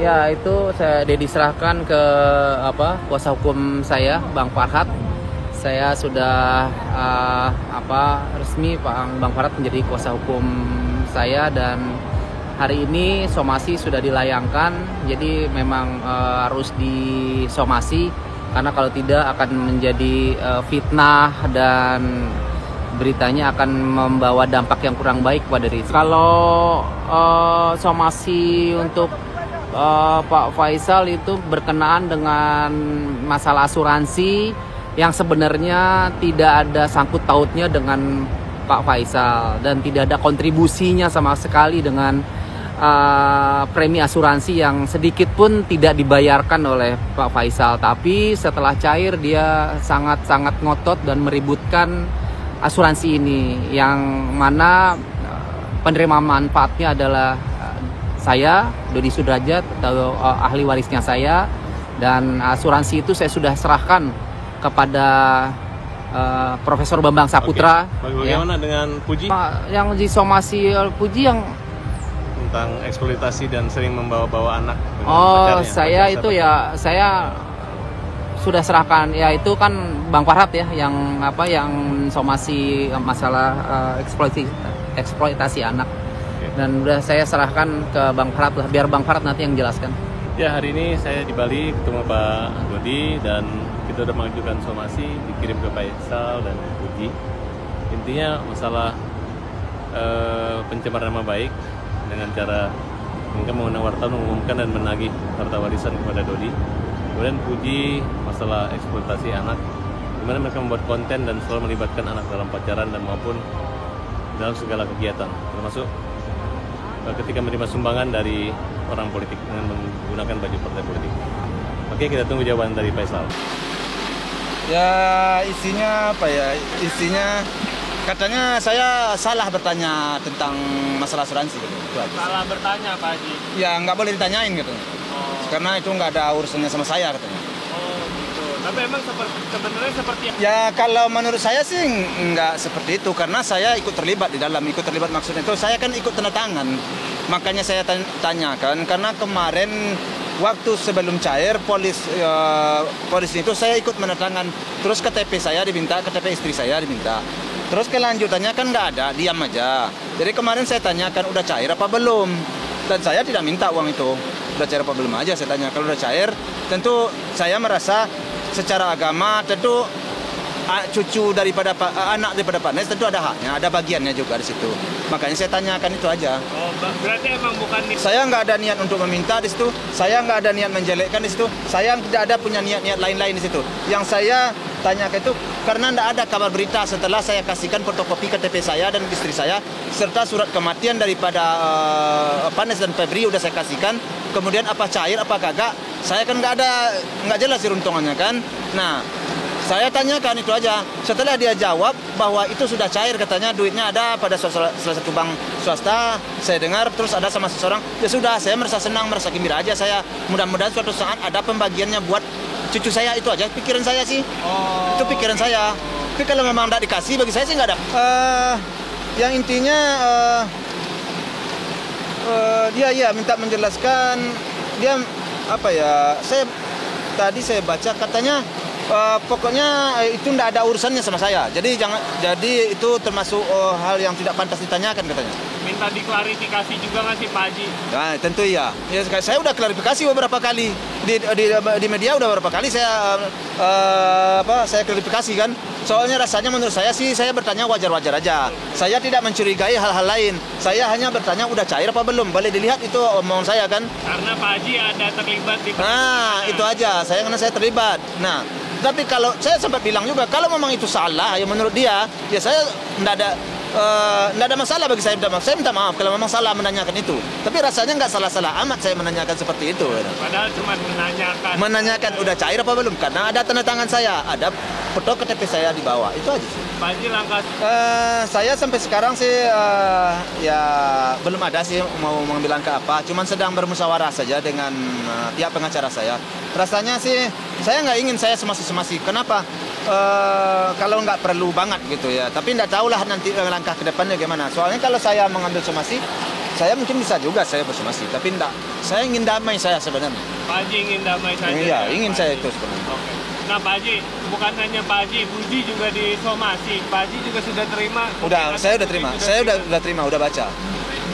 Ya, itu saya diserahkan ke kuasa hukum saya, Bang Farhat. Saya sudah resmi Bang Farhat menjadi kuasa hukum saya, dan hari ini somasi sudah dilayangkan. Jadi memang harus disomasi, karena kalau tidak akan menjadi fitnah dan beritanya akan membawa dampak yang kurang baik pada diri. Kalau somasi untuk Pak Faisal itu berkenaan dengan masalah asuransi yang sebenarnya tidak ada sangkut pautnya dengan Pak Faisal dan tidak ada kontribusinya sama sekali dengan premi asuransi yang sedikit pun tidak dibayarkan oleh Pak Faisal. Tapi setelah cair dia sangat-sangat ngotot dan meributkan asuransi ini, yang mana penerima manfaatnya adalah saya, Dodi Sudrajat, atau ahli warisnya saya, dan asuransi itu saya sudah serahkan kepada Profesor Bambang Saputra. Oke. Bagaimana dengan Puji? Yang disomasi Puji yang tentang eksploitasi dan sering membawa-bawa anak. Saya itu ya saya sudah serahkan, ya itu kan Bang Farhat ya yang somasi masalah eksploitasi anak. Dan udah saya serahkan ke Bang Farhat lah, biar Bang Farhat nanti yang jelaskan. Ya, hari ini saya di Bali ketemu Pak Dodi dan kita sudah mengajukan somasi dikirim ke Faisal dan Puji. Intinya masalah pencemaran nama baik dengan cara mungkin mengundang wartawan mengumumkan dan menagih harta warisan kepada Dodi. Kemudian Puji masalah eksploitasi anak, di mana mereka membuat konten dan selalu melibatkan anak dalam pacaran dan maupun dalam segala kegiatan, termasuk ketika menerima sumbangan dari orang politik dengan menggunakan baju partai politik. Oke, kita tunggu jawaban dari Faisal. Ya, isinya apa ya? Isinya katanya saya salah bertanya tentang masalah asuransi. Salah bertanya, Pak Haji? Ya, nggak boleh ditanyain katanya. Karena itu nggak ada urusannya sama saya katanya. Oh, gitu. Tapi emang sebenarnya seperti ya, kalau menurut saya sih nggak seperti itu, karena saya ikut terlibat di dalam. Ikut terlibat maksudnya itu saya kan ikut tanda tangan. Makanya saya tanyakan, karena kemarin waktu sebelum cair polis itu saya ikut menandatangan. Terus KTP saya diminta, KTP istri saya diminta. Terus kelanjutannya kan nggak ada, diam aja. Jadi kemarin saya tanyakan udah cair apa belum, dan saya tidak minta uang itu. Udah cair apa belum aja saya tanya. Kalau udah cair, tentu saya merasa secara agama tentu cucu daripada anak daripada Pak Nes tentu ada haknya, ada bagiannya juga di situ. Makanya saya tanyakan itu aja. Oh, berarti emang bukan saya nggak ada niat untuk meminta di situ. Saya nggak ada niat menjelekkan di situ. Saya tidak ada punya niat-niat lain-lain di situ. Yang saya tanyakan itu karena tidak ada kabar berita setelah saya kasihkan fotokopi KTP saya dan istri saya serta surat kematian daripada Pak Nes dan Febri udah saya kasihkan. Kemudian apa cair apa kagak? Saya kan nggak jelas runtungannya kan. Nah, saya tanyakan itu aja. Setelah dia jawab bahwa itu sudah cair, katanya duitnya ada pada salah satu bank swasta. Saya dengar terus ada sama seseorang. Ya sudah, saya merasa senang, merasa gembira aja saya. Mudah-mudahan suatu saat ada pembagiannya buat cucu saya, itu aja pikiran saya sih. Itu pikiran saya. Tapi kalau memang tidak dikasih, bagi saya sih nggak ada. Yang intinya dia minta menjelaskan. Dia apa ya? Tadi saya baca katanya. Pokoknya itu tidak ada urusannya sama saya. Jadi itu termasuk hal yang tidak pantas ditanyakan katanya. Minta diklarifikasi juga nggak sih Pak Haji? Nah, tentu iya. Ya, saya udah klarifikasi beberapa kali di media, udah beberapa kali saya klarifikasi kan. Soalnya rasanya menurut saya sih saya bertanya wajar-wajar aja. Saya tidak mencurigai hal-hal lain. Saya hanya bertanya udah cair apa belum. Boleh dilihat itu omongan saya kan. Karena Pak Haji ada terlibat di. Nah, itu aja. Karena saya terlibat. Nah, tapi kalau saya sempat bilang juga, kalau memang itu salah, ya menurut dia, ya saya tidak ada masalah bagi saya. Saya minta maaf kalau memang salah menanyakan itu. Tapi rasanya nggak salah-salah amat saya menanyakan seperti itu. Padahal cuma menanyakan. Menanyakan udah cair apa belum? Karena ada tanda tangan saya, ada foto KTP saya di bawah. Itu aja sih. Pak Haji langkah. Saya sampai sekarang sih ya belum ada sih mau mengambil langkah apa. Cuman sedang bermusyawarah saja dengan pihak pengacara saya. Rasanya sih saya nggak ingin saya semasi-semasi. Kenapa? Kalau nggak perlu banget gitu ya. Tapi nggak tahulah nanti langkah ke depannya gimana. Soalnya kalau saya mengambil somasi, saya mungkin bisa juga saya bersomasi, tapi enggak. Saya ingin damai saya sebenarnya. Pak Haji ingin damai saja. Iya, ya, ingin Pak saya Haji. itu sebenarnya. Oke. Nah Pak Haji, bukan hanya Pak Haji, Puji juga disomasi. Pak Haji juga sudah terima. Udah, mungkin saya atau udah terima. Puji Saya udah terima, udah baca.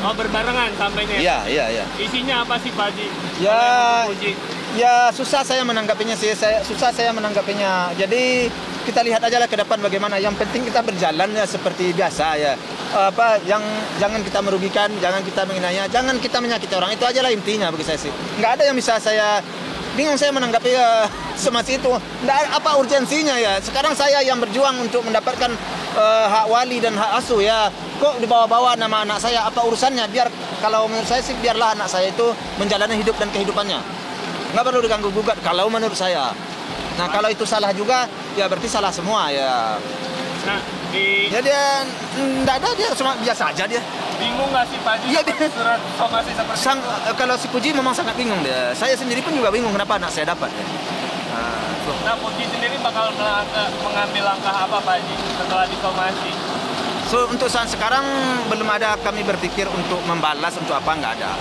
Oh, berbarengan sampainya. Iya. Isinya apa sih Pak Haji? Ya, Oleh Puji. ya susah saya menanggapinya sih. Susah saya menanggapinya. Jadi kita lihat aja lah ke depan bagaimana. Yang penting kita berjalan ya seperti biasa ya. Jangan kita merugikan, jangan kita menghina, jangan kita menyakiti orang. Itu aja lah intinya bagi saya sih. Nggak ada yang bisa saya bingung saya menanggapi somasi itu. Nggak ada apa urgensinya ya. Sekarang saya yang berjuang untuk mendapatkan hak wali dan hak asuh ya. Kok dibawa-bawa nama anak saya? Apa urusannya? Biar kalau menurut saya sih biarlah anak saya itu menjalani hidup dan kehidupannya. Nggak perlu diganggu gugat kalau menurut saya. Nah kalau itu salah juga ya berarti salah semua ya. Nah, Ya dia nggak ada, dia cuma biasa aja dia. bingung nggak sih Pak Haji Iya, sama surat somasi seperti itu? Kalau si Puji memang sangat bingung dia. Saya sendiri pun juga bingung kenapa anak saya dapat ya. Nah, Puji sendiri bakal mengambil langkah apa Pak Haji setelah disomasi? So untuk saat sekarang belum ada kami berpikir untuk membalas untuk apa, nggak ada.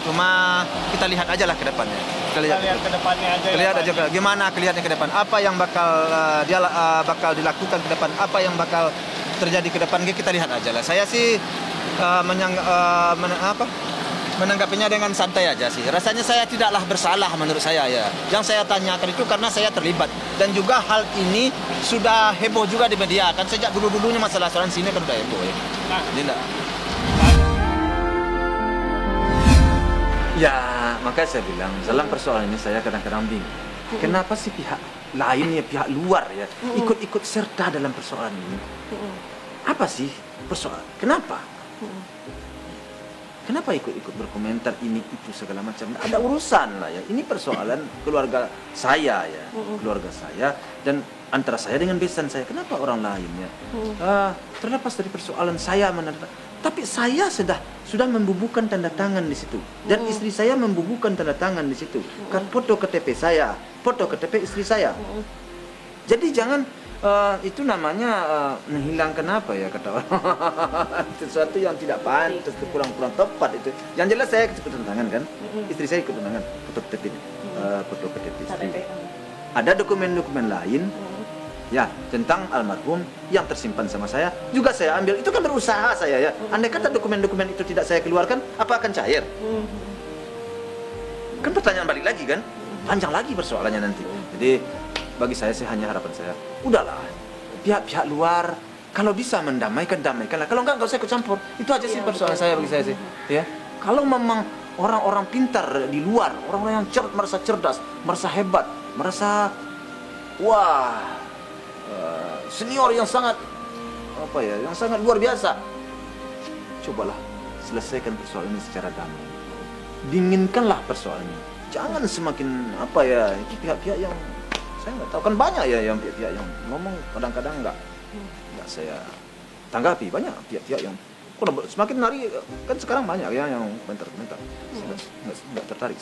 Cuma kita lihat aja lah ke depannya. Kita lihat ke depannya aja. Lihat ya, aja Pak Haji. gimana kelihatannya ke depan. Apa yang bakal bakal dilakukan ke depan, apa yang bakal terjadi ke depan, kita lihat aja lah. Saya sih menanggapinya dengan santai aja sih. Rasanya saya tidaklah bersalah menurut saya ya. Yang saya tanyakan itu karena saya terlibat dan juga hal ini sudah heboh juga di media kan sejak dulu-dulunya masalah asuransi ini kan udah heboh ya. Nah, Jadi ya, makanya saya bilang dalam persoalan ini saya kadang-kadang bingung. Kenapa sih pihak lain ya, pihak luar ya, ikut-ikut serta dalam persoalan ini? Apa sih persoalan? Kenapa? Kenapa ikut-ikut berkomentar ini itu segala macam? Nggak ada urusan lah ya. Ini persoalan keluarga saya ya, keluarga saya dan antara saya dengan besan saya. Kenapa orang lain ya? Terlepas dari persoalan saya tapi saya sudah membubuhkan tanda tangan di situ dan istri saya membubuhkan tanda tangan di situ. Foto KTP saya, foto KTP istri saya. Jadi jangan itu namanya menghilangkan apa ya kata orang sesuatu yang tidak pantas, kurang tepat itu. Yang jelas saya ikut tanda tangan kan, istri saya ikut tanda tangan foto KTP, foto KTP istri. Ada dokumen-dokumen lain ya tentang almarhum yang tersimpan sama saya juga saya ambil. Itu kan berusaha saya ya. Andai kata dokumen-dokumen itu tidak saya keluarkan, apa akan cair? Kan pertanyaan balik lagi kan, panjang lagi persoalannya nanti. Jadi bagi saya sih hanya harapan saya, udahlah pihak-pihak luar kalau bisa mendamaikan, damaikanlah. Kalau enggak usah ikut campur. Itu aja sih persoalan saya bagi saya sih. Ya, kalau memang orang-orang pintar di luar, orang-orang yang merasa cerdas, merasa hebat, merasa wah senior yang sangat yang sangat luar biasa, cobalah selesaikan persoalan ini secara damai. Dinginkanlah persoalan ini. Jangan semakin itu pihak-pihak yang saya nggak tahu kan banyak ya yang pihak-pihak yang ngomong kadang-kadang nggak saya tanggapi. Banyak pihak-pihak yang semakin hari kan sekarang banyak ya yang komentar-komentar. Nggak tertarik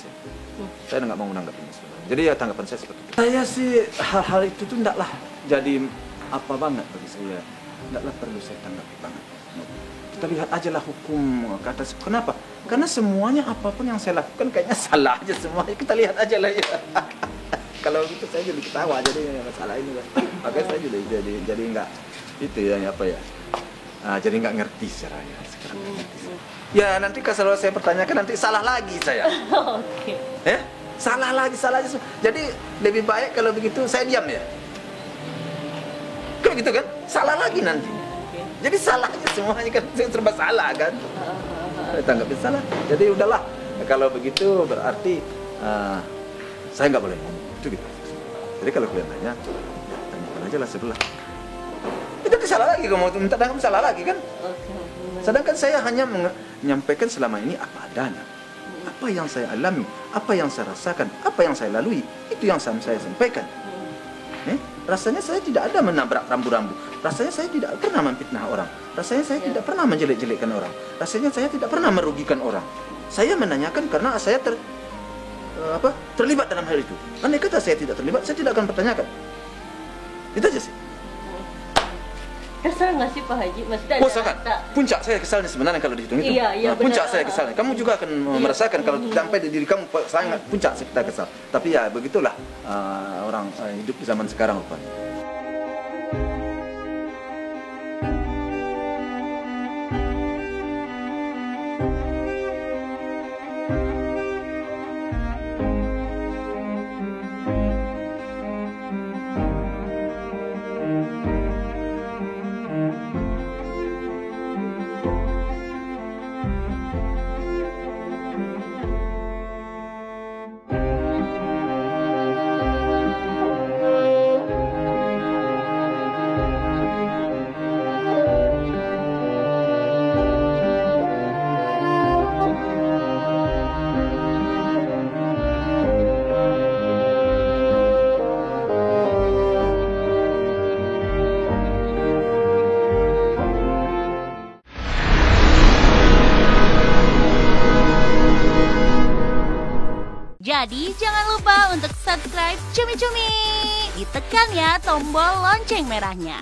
saya nggak mau menanggapinya sebenarnya. Jadi ya tanggapan saya seperti itu. Saya sih hal-hal itu tuh ndaklah jadi apa banget bagi saya. Ndaklah perlu saya tanggapi banget. Kita lihat aja lah hukum ke atas. Kenapa? Karena semuanya apapun yang saya lakukan kayaknya salah aja semuanya. Kita lihat aja lah ya. Kalau gitu saya jadi ketawa jadi masalah ini kan. Makanya saya jadi nggak itu ya jadi nggak ngerti secaranya sekarang. Ya nanti kalau saya pertanyakan nanti salah lagi saya. Oke. Salah lagi. Jadi lebih baik kalau begitu saya diam ya. Kan gitu kan? Salah lagi nanti. Jadi salahnya semuanya kan serba salah kan. Tanggapin salah. Jadi udahlah. Kalau begitu berarti saya nggak boleh ngomong. Itu gitu. Jadi kalau kalian tanyakan aja lah sebelah. Itu salah lagi kamu minta tangkap salah lagi kan? Sedangkan saya hanya menyampaikan selama ini apa adanya. Apa yang saya alami, apa yang saya rasakan, apa yang saya lalui, itu yang saya sampaikan. Rasanya saya tidak ada menabrak rambu-rambu. Rasanya saya tidak pernah memfitnah orang. Rasanya saya tidak pernah menjelek-jelekkan orang. Rasanya saya tidak pernah merugikan orang. Saya menanyakan karena saya terlibat dalam hal itu. Andai kata saya tidak terlibat, saya tidak akan pertanyakan. Itu aja sih. Kesal nggak sih Pak Haji? Maksudnya Oh ada sangat. rasa- Puncak saya kesalnya sebenarnya kalau dihitung itu. Iya, iya, Nah, puncak benar. saya kesalnya. Kamu juga akan merasakan kalau sampai di diri kamu sangat puncak kita kesal. Tapi ya begitulah orang hidup di zaman sekarang rupanya. Jadi jangan lupa untuk subscribe Cumi Cumi. Ditekan ya tombol lonceng merahnya.